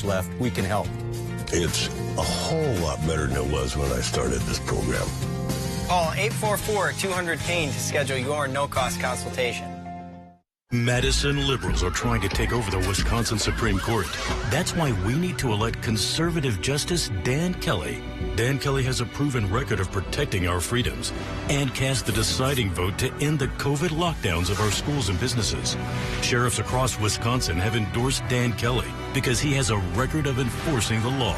left, we can help. It's a whole lot better than it was when I started this program. Call 844-200-PAIN to schedule your no-cost consultation. Madison liberals are trying to take over the Wisconsin Supreme Court. That's why we need to elect conservative Justice Dan Kelly. Dan Kelly has a proven record of protecting our freedoms and cast the deciding vote to end the COVID lockdowns of our schools and businesses. Sheriffs across Wisconsin have endorsed Dan Kelly because he has a record of enforcing the law.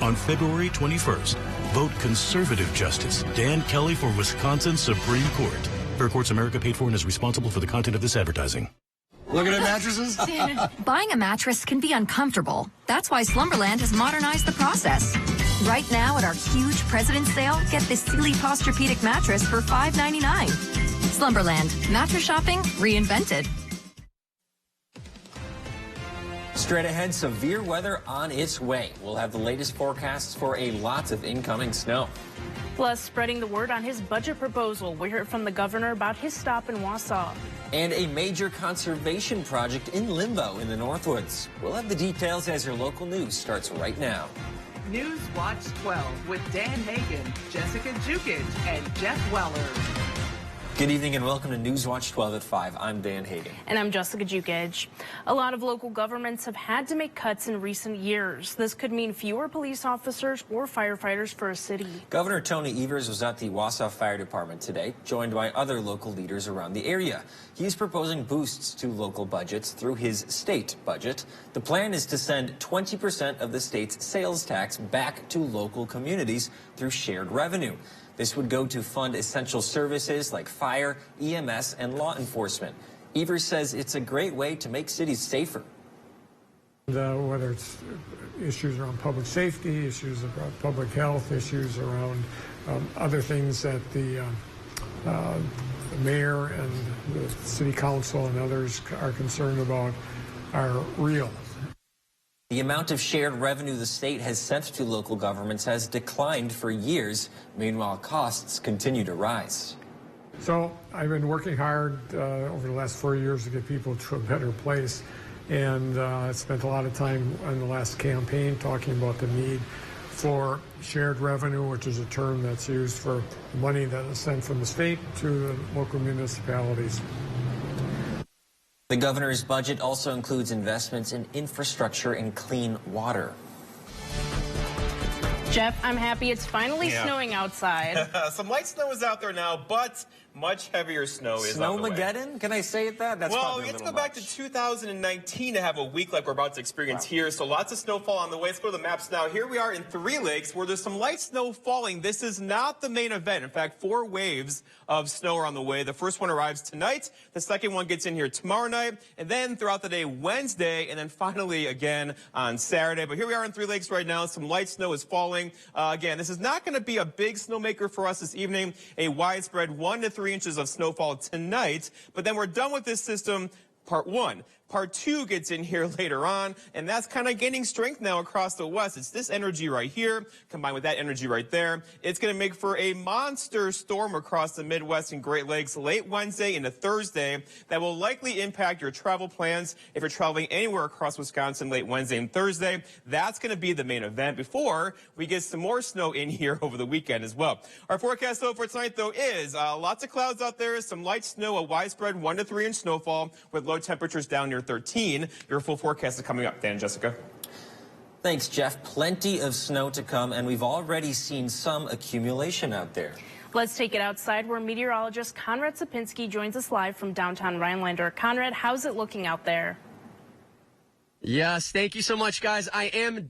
On February 21st, vote conservative Justice Dan Kelly for Wisconsin Supreme Court. Fair Courts America paid for and is responsible for the content of this advertising. Looking at mattresses? Buying a mattress can be uncomfortable. That's why Slumberland has modernized the process. Right now at our huge President's Sale, get this Sealy Posturepedic mattress for $5.99. Slumberland, mattress shopping reinvented. Straight ahead, severe weather on its way. We'll have the latest forecasts for a lot of incoming snow. Plus, spreading the word on his budget proposal. We heard from the governor about his stop in Wausau. And a major conservation project in limbo in the Northwoods. We'll have the details as your local news starts right now. News Watch 12 with Dan Hagan, Jessica Jukic, and Jeff Weller. Good evening and welcome to News Watch 12 at 5. I'm Dan Hagan. And I'm Jessica Jukic. A lot of local governments have had to make cuts in recent years. This could mean fewer police officers or firefighters for a city. Governor Tony Evers was at the Wausau Fire Department today, joined by other local leaders around the area. He's proposing boosts to local budgets through his state budget. The plan is to send 20% of the state's sales tax back to local communities through shared revenue. This would go to fund essential services like fire, EMS, and law enforcement. Evers says it's a great way to make cities safer. Whether it's issues around public safety, issues about public health, issues around other things that the mayor and the city council and others are concerned about are real. The amount of shared revenue the state has sent to local governments has declined for years. Meanwhile, costs continue to rise. So I've been working hard over the last 4 years to get people to a better place. And I spent a lot of time on the last campaign talking about the need for shared revenue, which is a term that's used for money that is sent from the state to the local municipalities. The governor's budget also includes investments in infrastructure and clean water. Jeff, I'm happy it's finally snowing outside. Some light snow is out there now, but much heavier snow is on the way. Snowmageddon? Can I say it that? That's well, we have to go back to 2019 to have a week like we're about to experience here. So lots of snowfall on the way. Let's go to the maps now. Here we are in Three Lakes where there's some light snow falling. This is not the main event. In fact, 4 waves of snow are on the way. The first one arrives tonight. The second one gets in here tomorrow night. And then throughout the day Wednesday. And then finally again on Saturday. But here we are in Three Lakes right now. Some light snow is falling. Again, this is not going to be a big snowmaker for us this evening. A widespread 1 to 3 inches of snowfall tonight, but then we're done with this system, part 1. Part 2 gets in here later on, and that's kind of gaining strength now across the west. It's this energy right here, combined with that energy right there. It's going to make for a monster storm across the Midwest and Great Lakes late Wednesday into Thursday that will likely impact your travel plans if you're traveling anywhere across Wisconsin late Wednesday and Thursday. That's going to be the main event before we get some more snow in here over the weekend as well. Our forecast, though, for tonight, though, is lots of clouds out there, some light snow, a widespread 1 to 3 inch snowfall with low temperatures down near 13. Your full forecast is coming up. Dan and Jessica. Thanks, Jeff. Plenty of snow to come, and we've already seen some accumulation out there. Let's take it outside where meteorologist Conrad Sapinski joins us live from downtown Rhinelander. Conrad, how's it looking out there? Yes, thank you so much, guys. I am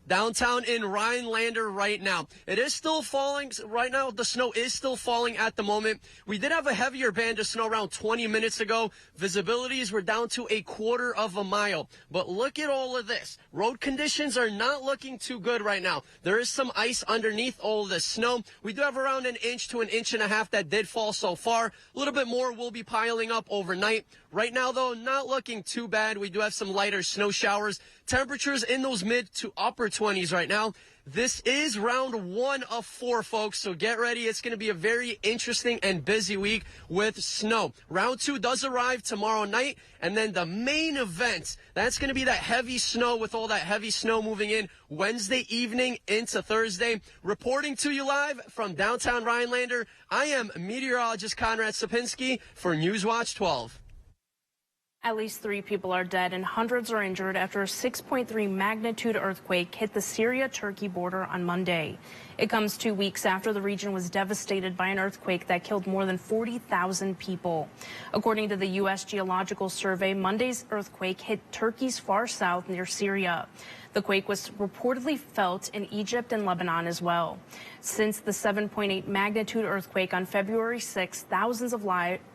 downtown in Rhinelander right now. It is still falling right now. The snow is still falling at the moment. We did have a heavier band of snow around 20 minutes ago. Visibilities were down to 1/4 of a mile. But look at all of this. Road conditions are not looking too good right now. There is some ice underneath all of this snow. We do have around 1 inch to 1.5 inches that did fall so far. A little bit more will be piling up overnight. Right now, though, not looking too bad. We do have some lighter snow showers Temperatures in those mid to upper 20s right now. This is round 1 of 4, folks, so get ready. It's going to be a very interesting and busy week with snow. Round 2 does arrive tomorrow night, and then the main event, that's going to be that heavy snow with all that heavy snow moving in Wednesday evening into Thursday. Reporting to you live from downtown Rhinelander, I am meteorologist Conrad Sapinski for Newswatch 12. At least 3 people are dead and hundreds are injured after a 6.3 magnitude earthquake hit the Syria-Turkey border on Monday. It comes 2 weeks after the region was devastated by an earthquake that killed more than 40,000 people. According to the U.S. Geological Survey, Monday's earthquake hit Turkey's far south near Syria. The quake was reportedly felt in Egypt and Lebanon as well. Since the 7.8 magnitude earthquake on February 6, thousands of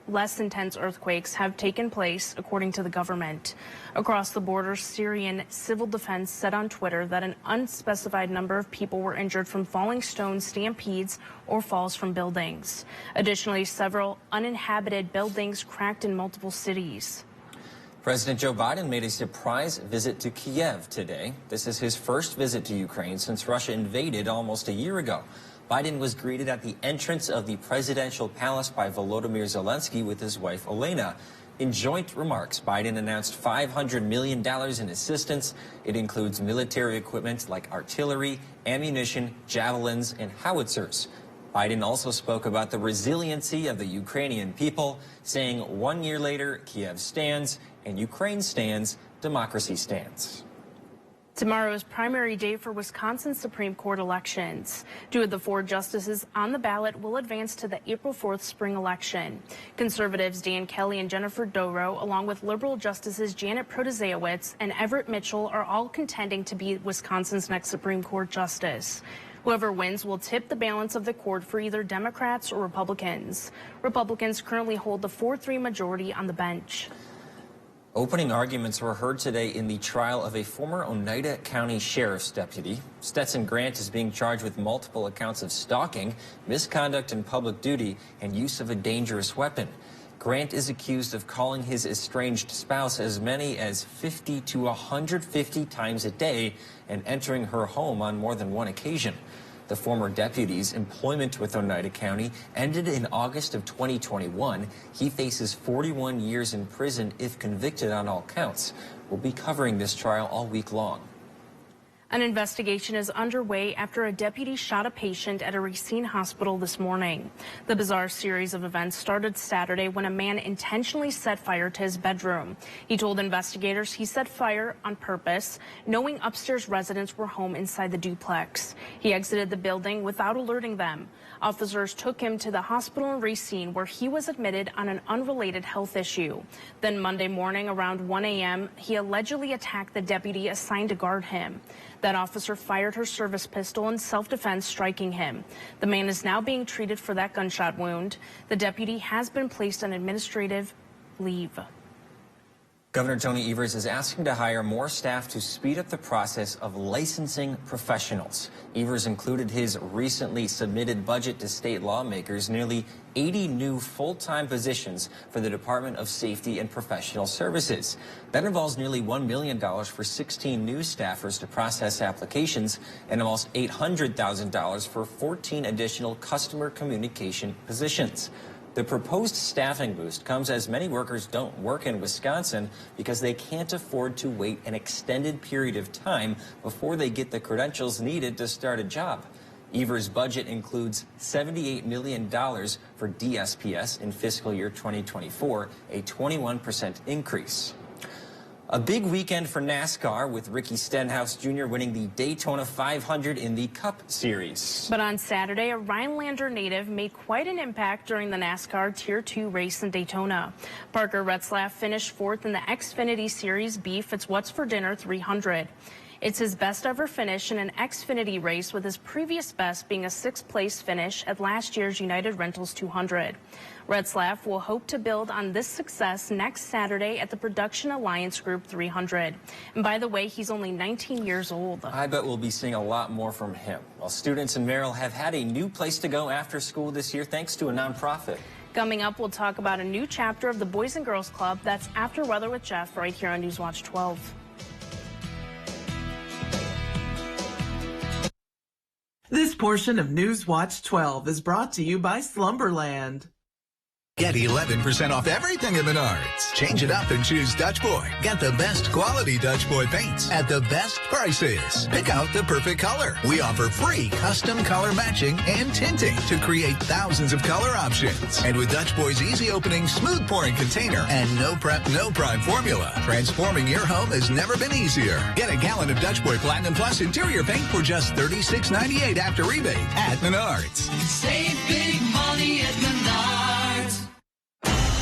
less intense earthquakes have taken place, according to the government. Across the border, Syrian civil defense said on Twitter that an unspecified number of people were injured from falling stones, stampedes, or falls from buildings. Additionally, several uninhabited buildings cracked in multiple cities. President Joe Biden made a surprise visit to Kiev today. This is his first visit to Ukraine since Russia invaded almost a year ago. Biden was greeted at the entrance of the presidential palace by Volodymyr Zelensky with his wife Olena. In joint remarks, Biden announced $500 million in assistance. It includes military equipment like artillery, ammunition, javelins, and howitzers. Biden also spoke about the resiliency of the Ukrainian people, saying 1 year later, Kiev stands, and Ukraine stands, democracy stands. Tomorrow is primary day for Wisconsin Supreme Court elections. 2 of the 4 justices on the ballot will advance to the April 4th spring election. Conservatives Dan Kelly and Jennifer Dorow, along with liberal justices Janet Protasiewicz and Everett Mitchell, are all contending to be Wisconsin's next Supreme Court justice. Whoever wins will tip the balance of the court for either Democrats or Republicans. Republicans currently hold the 4-3 majority on the bench. Opening arguments were heard today in the trial of a former Oneida County Sheriff's deputy. Stetson Grant is being charged with multiple accounts of stalking, misconduct in public duty, and use of a dangerous weapon. Grant is accused of calling his estranged spouse as many as 50 to 150 times a day and entering her home on more than one occasion. The former deputy's employment with Oneida County ended in August of 2021. He faces 41 years in prison if convicted on all counts. We'll be covering this trial all week long. An investigation is underway after a deputy shot a patient at a Racine hospital this morning. The bizarre series of events started Saturday when a man intentionally set fire to his bedroom. He told investigators he set fire on purpose, knowing upstairs residents were home inside the duplex. He exited the building without alerting them. Officers took him to the hospital in Racine, where he was admitted on an unrelated health issue. Then Monday morning around 1 a.m., he allegedly attacked the deputy assigned to guard him. That officer fired her service pistol in self-defense, striking him. The man is now being treated for that gunshot wound. The deputy has been placed on administrative leave. Governor Tony Evers is asking to hire more staff to speed up the process of licensing professionals. Evers included his recently submitted budget to state lawmakers nearly 80 new full-time positions for the Department of Safety and Professional Services. That involves nearly $1 million for 16 new staffers to process applications and almost $800,000 for 14 additional customer communication positions. The proposed staffing boost comes as many workers don't work in Wisconsin because they can't afford to wait an extended period of time before they get the credentials needed to start a job. Evers' budget includes $78 million for DSPS in fiscal year 2024, a 21% increase. A big weekend for NASCAR with Ricky Stenhouse Jr. winning the Daytona 500 in the Cup Series. But on Saturday, a Rhinelander native made quite an impact during the NASCAR Tier 2 race in Daytona. Parker Retzlaff finished 4th in the Xfinity Series B It's What's for Dinner 300. It's his best ever finish in an Xfinity race, with his previous best being a 6th place finish at last year's United Rentals 200. Retzlaff will hope to build on this success next Saturday at the Production Alliance Group 300. And by the way, he's only 19 years old. I bet we'll be seeing a lot more from him. Well, students in Merrill have had a new place to go after school this year thanks to a nonprofit. Coming up, we'll talk about a new chapter of the Boys and Girls Club. That's After Weather with Jeff right here on Newswatch 12. This portion of News Watch 12 is brought to you by Slumberland. Get 11% off everything at Menards. Change it up and choose Dutch Boy. Get the best quality Dutch Boy paints at the best prices. Pick out the perfect color. We offer free custom color matching and tinting to create thousands of color options. And with Dutch Boy's easy opening, smooth pouring container and no prep, no prime formula, transforming your home has never been easier. Get a gallon of Dutch Boy Platinum Plus interior paint for just $36.98 after rebate at Menards. Save big money at Menards.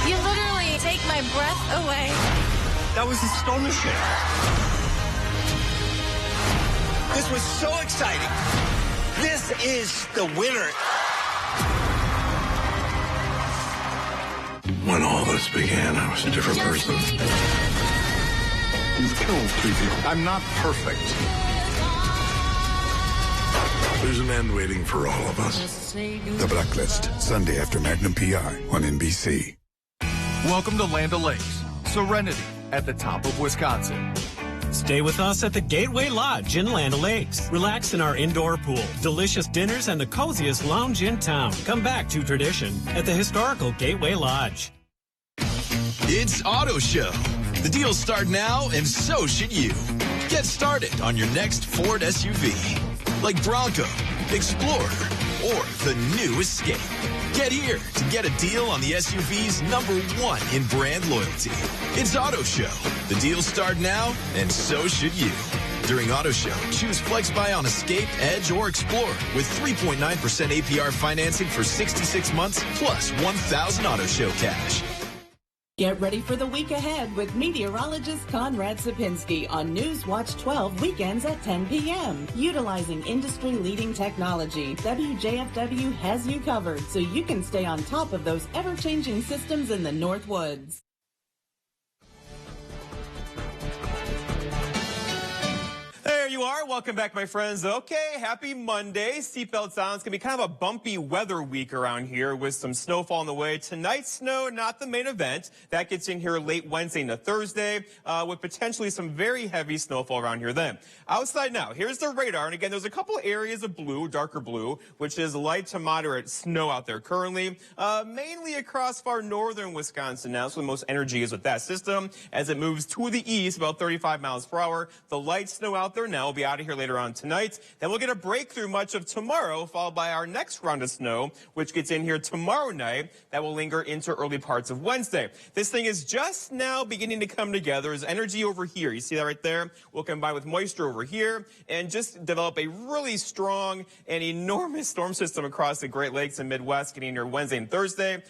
You literally take my breath away. That was astonishing. This was so exciting. This is the winner. When all this began, I was a different person. You've killed 3 people. I'm not perfect. There's an end waiting for all of us. The Blacklist, Sunday after Magnum PI on NBC. Welcome to Land O'Lakes, Serenity at the top of Wisconsin. Stay with us at the Gateway Lodge in Land O'Lakes. Relax in our indoor pool, delicious dinners, and the coziest lounge in town. Come back to tradition at the historical Gateway Lodge. It's Auto Show. The deals start now, and so should you. Get started on your next Ford SUV, like Bronco, Explorer, or the new Escape. Get here to get a deal on the SUV's #1 in brand loyalty. It's Auto Show. The deals start now, and so should you. During Auto Show, choose FlexBuy on Escape, Edge, or Explorer with 3.9% APR financing for 66 months plus 1,000 Auto Show cash. Get ready for the week ahead with meteorologist Conrad Sapinski on News Watch 12 weekends at 10 p.m. Utilizing industry-leading technology, WJFW has you covered so you can stay on top of those ever-changing systems in the North Woods. There you are. Welcome back, my friends. Okay, happy Monday. Seatbelts on. It's going to be kind of a bumpy weather week around here with some snowfall on the way. Tonight's snow, not the main event. That gets in here late Wednesday into Thursday with potentially some very heavy snowfall around here then. Outside now, here's the radar. And again, there's a couple areas of blue, darker blue, which is light to moderate snow out there currently, mainly across far northern Wisconsin now. So the most energy is with that system. As it moves to the east, about 35 miles per hour, the light snow out there now will be out of here later on tonight. Then we'll get a break through much of tomorrow, followed by our next round of snow, which gets in here tomorrow night. That will linger into early parts of Wednesday. This thing is just now beginning to come together. There's energy over here. You see that right there? We'll combine with moisture over here and just develop a really strong and enormous storm system across the Great Lakes and Midwest getting here Wednesday and Thursday.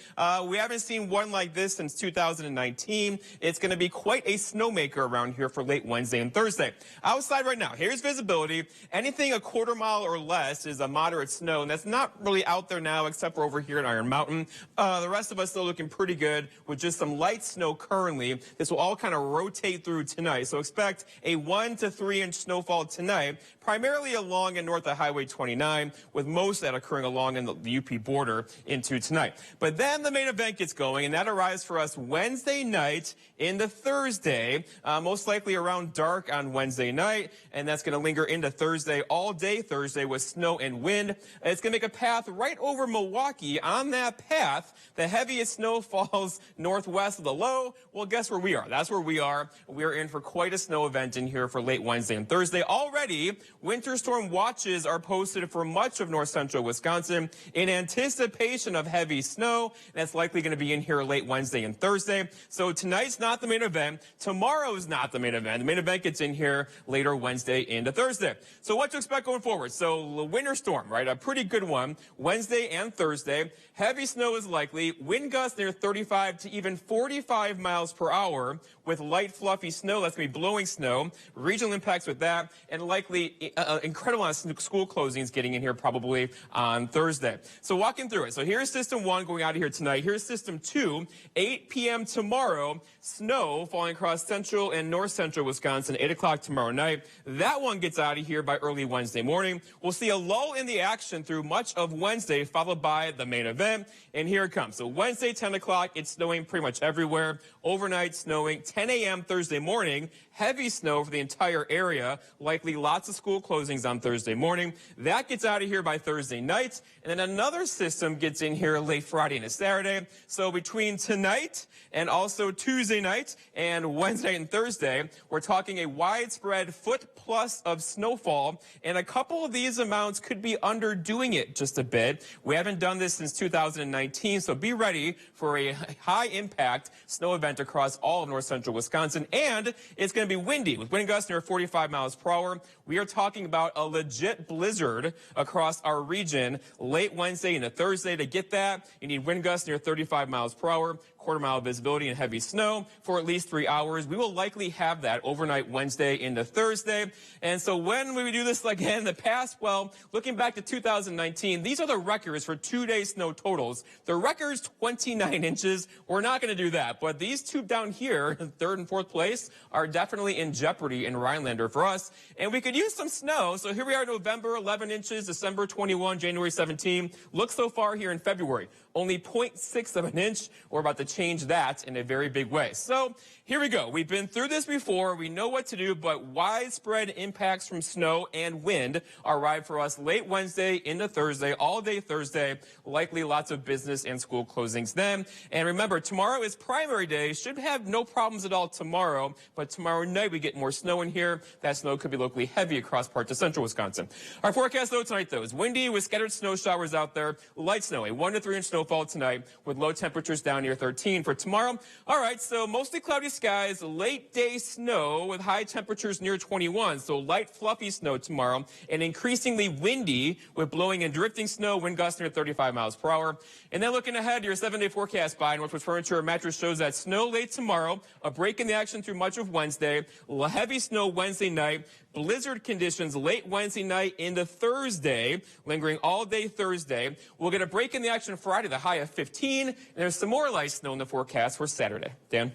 We haven't seen one like this since 2019. It's going to be quite a snowmaker around here for late Wednesday and Thursday. Outside right now, here's visibility. Anything a quarter mile or less is a moderate snow, and that's not really out there now except for over here in Iron Mountain. The rest of us still looking pretty good with just some light snow currently. This will all kind of rotate through tonight, so expect a 1 to 3 inch snowfall tonight, primarily along and north of Highway 29, with most of that occurring along in the UP border into tonight. But then the main event gets going, and that arrives for us Wednesday night into Thursday, most likely around dark on Wednesday night, and that's going to linger into Thursday all day Thursday with snow and wind. It's going to make a path right over Milwaukee. On that path, the heaviest snow falls northwest of the low. Well, guess where we are? That's where we are. We are in for quite a snow event in here for late Wednesday and Thursday. Already, winter storm watches are posted for much of north central Wisconsin in anticipation of heavy snow. That's likely going to be in here late Wednesday and Thursday. So tonight's not the main event. Tomorrow's not the main event. The main event gets in here later Wednesday into Thursday. So what to expect going forward? So the winter storm, right? A pretty good one. Wednesday and Thursday. Heavy snow is likely. Wind gusts near 35 to even 45 miles per hour with light fluffy snow. That's going to be blowing snow. Regional impacts with that, and likely incredible amount of school closings getting in here probably on Thursday. So walking through it. So here's system 1 going out of here tonight. Here's system 2, 8 p.m. tomorrow. Snow falling across central and north central Wisconsin, 8 o'clock tomorrow night. That that one gets out of here by early Wednesday morning. We'll see a lull in the action through much of Wednesday, followed by the main event. And here it comes. So Wednesday, 10 o'clock, it's snowing pretty much everywhere. Overnight snowing, 10 a.m. Thursday morning. Heavy snow for the entire area. Likely lots of school closings on Thursday morning. That gets out of here by Thursday night. And then another system gets in here late Friday and Saturday. So between tonight and also Tuesday night and Wednesday and Thursday, we're talking a widespread foot plus of snowfall. And a couple of these amounts could be underdoing it just a bit. We haven't done this since 2019, so be ready for a high impact snow event across all of north central Wisconsin. And it's going to be windy with wind gusts near 45 miles per hour. We are talking about a legit blizzard across our region late Wednesday into Thursday. To get that, you need wind gusts near 35 miles per hour, quarter-mile visibility and heavy snow for at least 3 hours. We will likely have that overnight Wednesday into Thursday. And so when we do this again in the past, well, looking back to 2019, these are the records for 2-day snow totals. The record's 29 inches. We're not going to do that. But these two down here, third and fourth place, are definitely in jeopardy in Rhinelander for us. And we could use some snow. So here we are, November, 11 inches, December 21, January 17. Look so far here in February, only 0.6 of an inch. We're about to change that in a very big way. So here we go. We've been through this before. We know what to do, but widespread impacts from snow and wind arrive for us late Wednesday into Thursday, all day Thursday, likely lots of business and school closings then. And remember, tomorrow is primary day. Should have no problems at all tomorrow, but tomorrow night we get more snow in here. That snow could be locally heavy across parts of central Wisconsin. Our forecast though tonight though is windy with scattered snow showers out there, light snow, a 1 to 3 inch snowfall tonight with low temperatures down near 13 for tomorrow. All right, so mostly cloudy skies, late day snow with high temperatures near 21. So light fluffy snow tomorrow and increasingly windy with blowing and drifting snow, wind gusts near 35 miles per hour. And then looking ahead, your 7-day forecast by Northwest Furniture and Mattress shows that snow late tomorrow, a break in the action through much of Wednesday, heavy snow Wednesday night, blizzard conditions late Wednesday night into Thursday, lingering all day Thursday. We'll get a break in the action Friday, the high of 15, and there's some more light snow in the forecast for Saturday. Dan?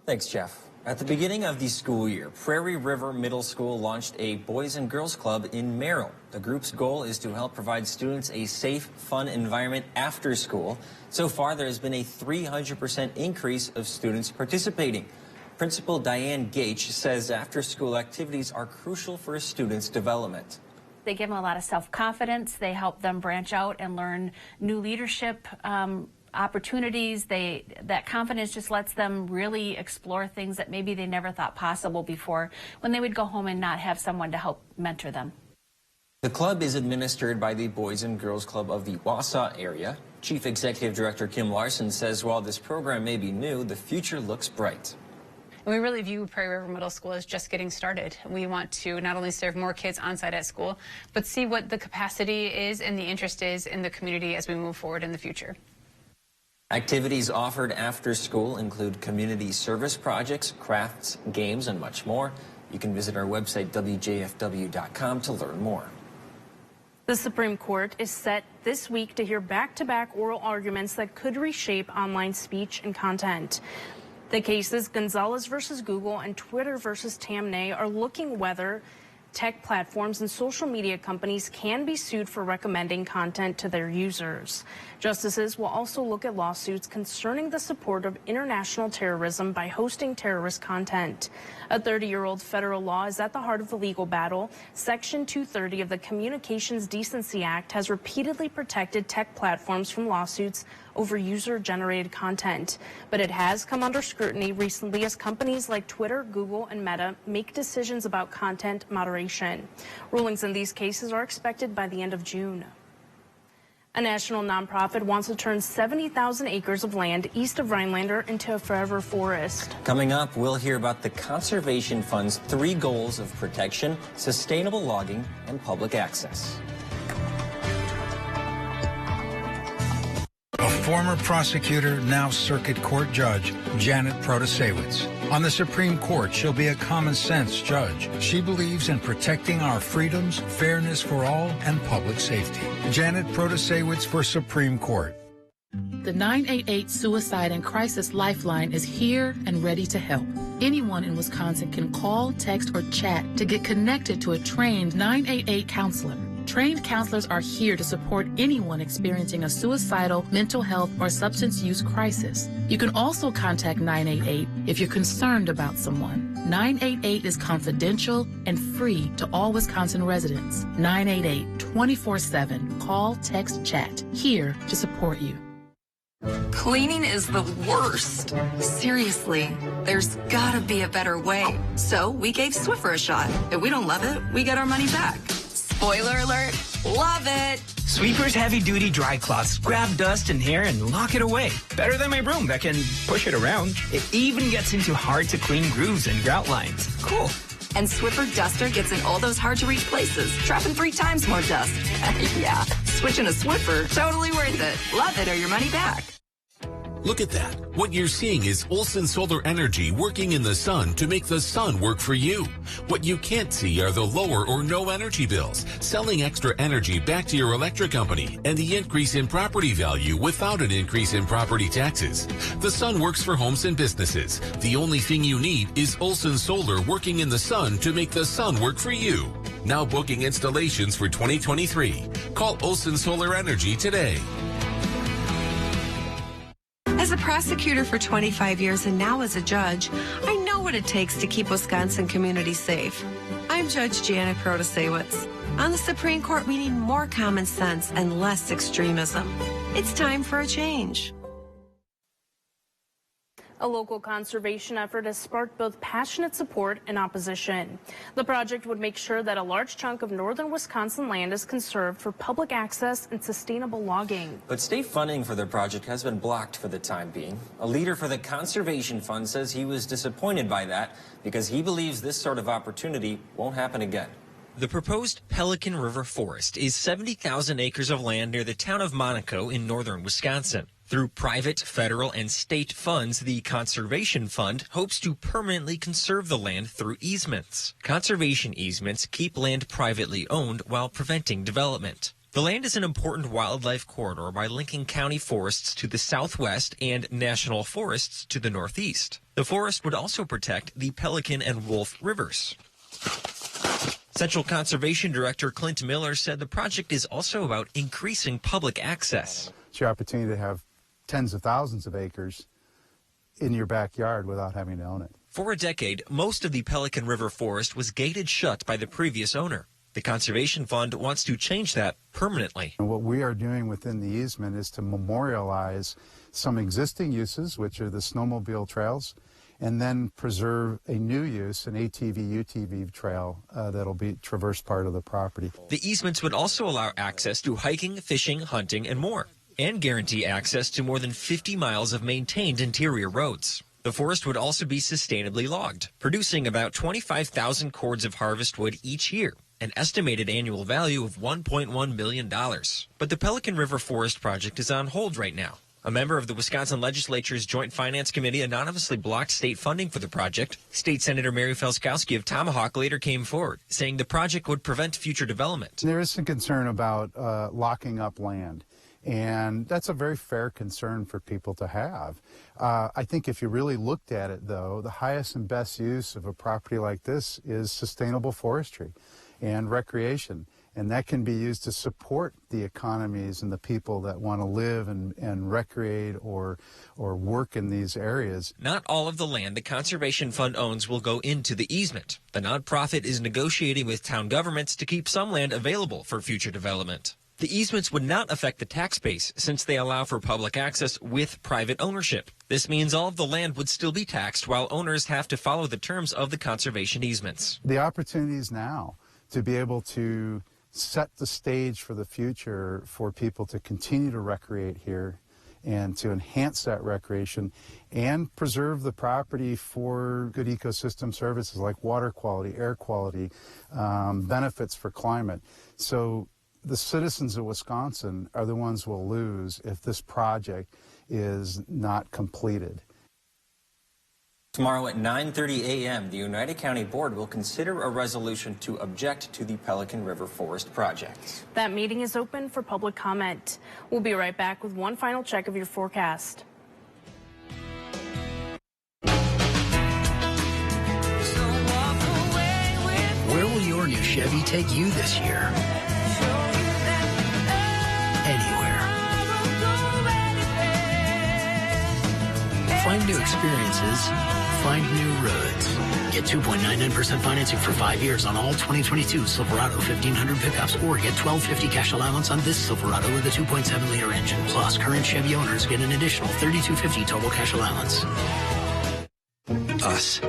Thanks, Jeff. At the beginning of the school year, Prairie River Middle School launched a Boys and Girls Club in Merrill. The group's goal is to help provide students a safe, fun environment after school. So far, there has been a 300% increase of students participating. Principal Diane Gage says after-school activities are crucial for a student's development. They give them a lot of self-confidence. They help them branch out and learn new leadership opportunities. That confidence just lets them really explore things that maybe they never thought possible before when they would go home and not have someone to help mentor them. The club is administered by the Boys and Girls Club of the Wausau area. Chief Executive Director Kim Larson says while this program may be new, the future looks bright. And we really view Prairie River Middle School as just getting started. We want to not only serve more kids on-site at school, but see what the capacity is and the interest is in the community as we move forward in the future. Activities offered after school include community service projects, crafts, games, and much more. You can visit our website, WJFW.com, to learn more. The Supreme Court is set this week to hear back-to-back oral arguments that could reshape online speech and content. The cases Gonzalez versus Google and Twitter versus Tamnay are looking whether tech platforms and social media companies can be sued for recommending content to their users. Justices will also look at lawsuits concerning the support of international terrorism by hosting terrorist content. A 30-year-old federal law is at the heart of the legal battle. Section 230 of the Communications Decency Act has repeatedly protected tech platforms from lawsuits over user-generated content. But it has come under scrutiny recently as companies like Twitter, Google, and Meta make decisions about content moderation. Rulings in these cases are expected by the end of June. A national nonprofit wants to turn 70,000 acres of land east of Rhinelander into a forever forest. Coming up, we'll hear about the Conservation Fund's 3 goals of protection, sustainable logging, and public access. A former prosecutor, now circuit court judge, Janet Protasewicz. On the Supreme Court, she'll be a common-sense judge. She believes in protecting our freedoms, fairness for all, and public safety. Janet Protasewicz for Supreme Court. The 988 Suicide and Crisis Lifeline is here and ready to help. Anyone in Wisconsin can call, text, or chat to get connected to a trained 988 counselor. Trained counselors are here to support anyone experiencing a suicidal, mental health, or substance use crisis. You can also contact 988 if you're concerned about someone. 988 is confidential and free to all Wisconsin residents. 988 24/7. Call, text, chat. Here to support you. Cleaning is the worst. Seriously, there's gotta be a better way. So we gave Swiffer a shot. If we don't love it, we get our money back. Spoiler alert, love it. Sweeper's heavy-duty dry cloths grab dust and hair and lock it away. Better than my broom that can push it around. It even gets into hard-to-clean grooves and grout lines. Cool. And Swiffer Duster gets in all those hard-to-reach places, trapping 3 times more dust. Yeah, switching to Swiffer, totally worth it. Love it or your money back. Look at that. What you're seeing is Olson Solar Energy working in the sun to make the sun work for you. What you can't see are the lower or no energy bills, selling extra energy back to your electric company, and the increase in property value without an increase in property taxes. The sun works for homes and businesses. The only thing you need is Olson Solar working in the sun to make the sun work for you. Now booking installations for 2023. Call Olson Solar Energy today. As a prosecutor for 25 years and now as a judge, I know what it takes to keep Wisconsin communities safe. I'm Judge Janet Protasewicz. On the Supreme Court, we need more common sense and less extremism. It's time for a change. A local conservation effort has sparked both passionate support and opposition. The project would make sure that a large chunk of northern Wisconsin land is conserved for public access and sustainable logging. But state funding for the project has been blocked for the time being. A leader for the Conservation Fund says he was disappointed by that because he believes this sort of opportunity won't happen again. The proposed Pelican River Forest is 70,000 acres of land near the town of Monaco in northern Wisconsin. Through private, federal, and state funds, the Conservation Fund hopes to permanently conserve the land through easements. Conservation easements keep land privately owned while preventing development. The land is an important wildlife corridor by linking county forests to the southwest and national forests to the northeast. The forest would also protect the Pelican and Wolf rivers. Central Conservation Director Clint Miller said the project is also about increasing public access. It's your opportunity to have tens of thousands of acres in your backyard without having to own it. For a decade, most of the Pelican River Forest was gated shut by the previous owner. The Conservation Fund wants to change that permanently. And what we are doing within the easement is to memorialize some existing uses, which are the snowmobile trails, and then preserve a new use, an ATV-UTV trail that'll be traverse part of the property. The easements would also allow access to hiking, fishing, hunting, and more, and guarantee access to more than 50 miles of maintained interior roads. The forest would also be sustainably logged, producing about 25,000 cords of harvest wood each year, an estimated annual value of $1.1 million. But the Pelican River Forest project is on hold right now. A member of the Wisconsin Legislature's Joint Finance Committee anonymously blocked state funding for the project. State Senator Mary Felskowski of Tomahawk later came forward, saying the project would prevent future development. There is some concern about locking up land, and that's a very fair concern for people to have. I think if you really looked at it, though, the highest and best use of a property like this is sustainable forestry and recreation. And that can be used to support the economies and the people that want to live and recreate or work in these areas. Not all of the land the Conservation Fund owns will go into the easement. The nonprofit is negotiating with town governments to keep some land available for future development. The easements would not affect the tax base since they allow for public access with private ownership. This means all of the land would still be taxed while owners have to follow the terms of the conservation easements. The opportunity is now to be able to set the stage for the future for people to continue to recreate here and to enhance that recreation and preserve the property for good ecosystem services like water quality, air quality, benefits for climate. So the citizens of Wisconsin are the ones who will lose if this project is not completed. Tomorrow at 9:30 a.m., the United County Board will consider a resolution to object to the Pelican River Forest project. That meeting is open for public comment. We'll be right back with one final check of your forecast. Chevy take you this year? Anywhere. Find new experiences. Find new roads. Get 2.99% financing for 5 years on all 2022 Silverado 1500 pickups, or get $12.50 cash allowance on this Silverado with a 2.7-liter engine. Plus, current Chevy owners get an additional $32.50 total cash allowance. Us.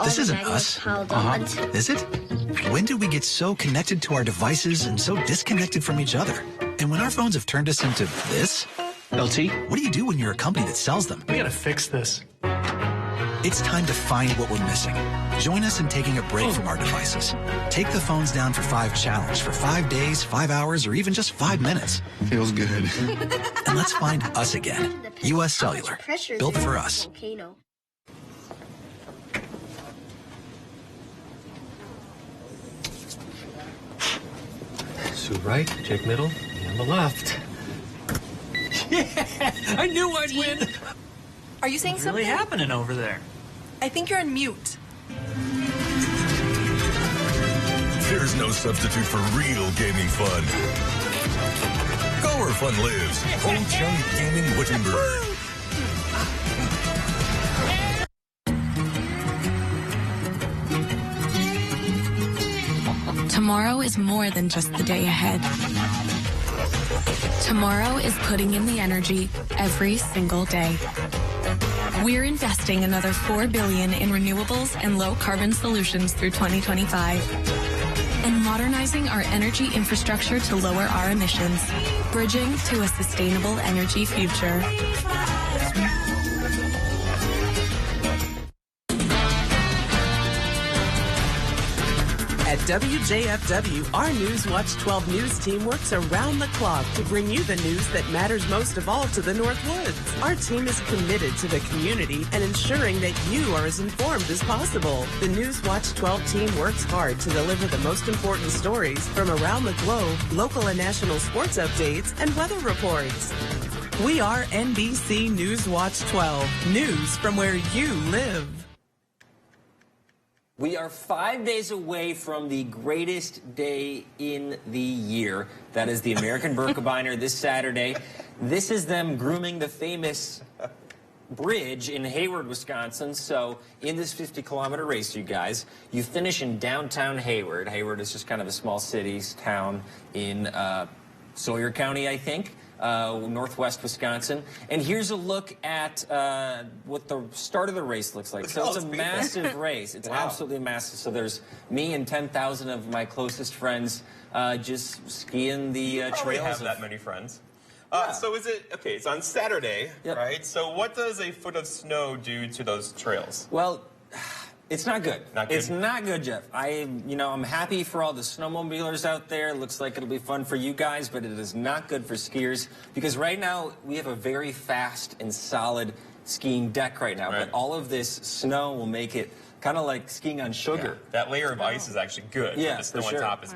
This isn't us. Is it? When did we get so connected to our devices and so disconnected from each other? And when our phones have turned us into this? LT, what do you do when you're a company that sells them? We gotta fix this. It's time to find what we're missing. Join us in taking a break from our devices. Take the phones down for 5 challenge for 5 days, 5 hours, or even just 5 minutes. Feels good. And let's find us again. U.S. Cellular. Built for us. Sue right, Jake middle, and the left. Yeah, I knew I'd win. Are you saying What's something? really happening over there? I think you're on mute. There's no substitute for real gaming fun. Go where fun lives. Ho Chung Gaming Wittenberg. Tomorrow is more than just the day ahead. Tomorrow is putting in the energy every single day. We're investing another $4 billion in renewables and low-carbon solutions through 2025. And modernizing our energy infrastructure to lower our emissions, bridging to a sustainable energy future. At WJFW, our Newswatch 12 News team works around the clock to bring you the news that matters most of all to the North Woods. Our team is committed to the community and ensuring that you are as informed as possible. The Newswatch 12 team works hard to deliver the most important stories from around the globe, local and national sports updates, and weather reports. We are NBC Newswatch 12, news from where you live. We are 5 days away from the greatest day in the year. That is the American Birkebeiner this Saturday. This is them grooming the famous bridge in Hayward, Wisconsin. So in this 50-kilometer race, you guys, you finish in downtown Hayward. Hayward is just kind of a small city, town in Sawyer County, I think. Northwest Wisconsin. And here's a look at what the start of the race looks like. So it's a massive race. It's absolutely massive. So there's me and 10,000 of my closest friends just skiing the trails. We have that many friends. So is it, okay, it's on Saturday, right? So what does a foot of snow do to those trails? Well, it's not good. Not good? It's not good, Jeff. I'm happy for all the snowmobilers out there. Looks like it'll be fun for you guys, but it is not good for skiers because right now we have a very fast and solid skiing deck right now. But all of this snow will make it kind of like skiing on sugar. Yeah. That layer of ice is actually good. Yeah, the snow for sure. on top is